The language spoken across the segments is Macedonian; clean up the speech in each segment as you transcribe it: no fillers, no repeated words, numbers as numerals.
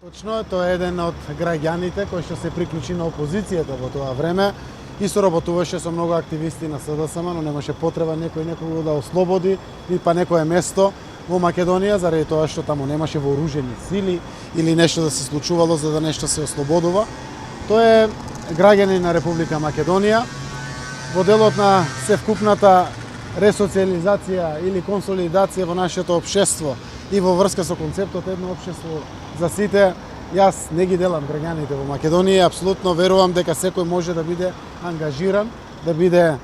Точно, тоа е еден од граѓаните кој што се приклучи на опозицијата во тоа време и соработуваше со многу активисти на СДСМ, но немаше потреба некој да ослободи и па некое место во Македонија заради тоа што таму немаше вооружени сили или нешто да се случувало за да нешто се ослободува. Тој е граѓанин на Република Македонија во делот на севкупната ресоциализација или консолидација во нашето општество и во врска со концептот едно општество за сите. Јас не ги делам граѓаните во Македонија, апсолутно верувам дека секој може да биде ангажиран, да биде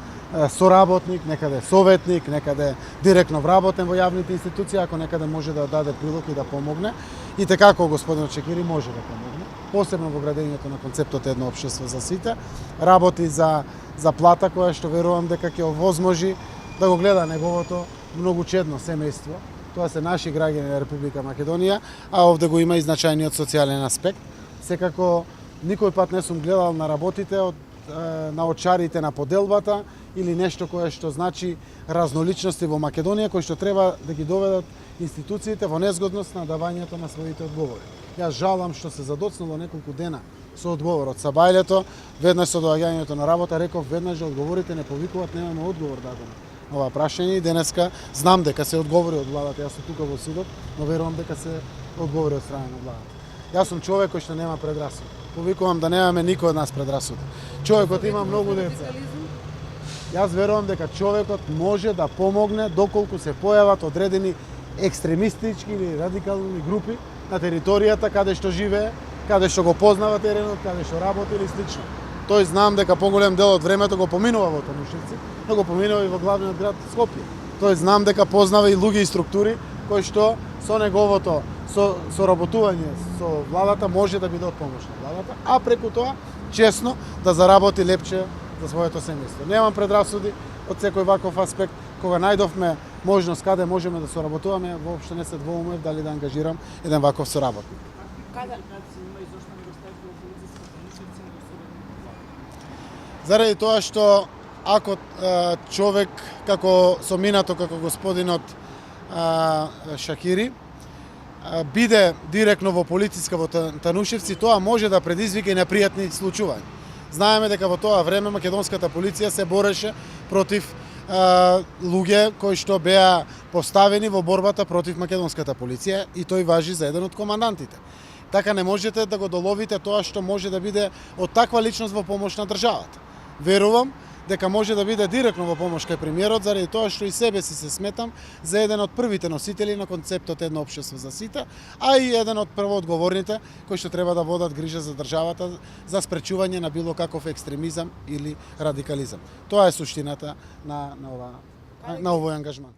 соработник, некаде советник, некаде директно вработен во јавните институции, ако некаде може да даде прилог и да помогне. И така како господинот Чекири може да помогне, посебно во градењето на концептот едно општество за сите, работи за плата која што верувам дека ќе овозможи да го гледа неговото многу чедно семејство. Тоа се наши граѓани на Република Македонија, а овде го има и значајниот социјален аспект. Секако никој пат не сум гледал на работите на очарите на поделбата или нешто кое што значи разноличности во Македонија, кои што треба да ги доведат институциите во незгодност на давањето на своите одговори. Јас жалам што се задоцнало неколку дена со одговорот са бајлето, веднаш со доаѓањето на работа реков веднаш да одговорите не повикуваат, немаме одговор даден на ова прашање и денеска знам дека се одговори од владата. Јас сум тука во судот, но верувам дека се одговори од страна на владата. Јас сум човек кој што нема предрасуди. Повикувам да немаме никој од нас предрасуди. Човекот има многу деца. Јас верувам дека човекот може да помогне доколку се појават одредени екстремистички или радикални групи на територијата каде што живее, каде што го познава теренот, каде што работи или слично. Тој знам дека поголем дел од времето го поминува во Танушевци, но го поминува и во главниот град Скопје. Тој знам дека познава и луѓе и структури кои што со неговото соработување со владата може да биде од помош на владата, а преку тоа честно да заработи лепче за своето семејство. Немам предрасуди од секој ваков аспект. Кога најдовме можност каде можеме да соработуваме, воопшто не се двоумев дали да ангажирам еден ваков соработник. Заради тоа што ако човек како со минато како господинот Шакири биде директно во полициска во Танушевци, тоа може да предизвика и непријатни случувања. Знаеме дека во тоа време македонската полиција се бореше против луѓе кои што беа поставени во борбата против македонската полиција и тој важи за еден од командантите. Така не можете да го доловите тоа што може да биде од таква личност во помош на државата. Верувам дека може да биде директно во помош кај премиерот заради тоа што и себе си се сметам за еден од првите носители на концептот едно општество за сите, а и еден од првоодговорните кои што треба да водат грижа за државата за спречување на било каков екстремизам или радикализам. Тоа е суштината на овој ангажман.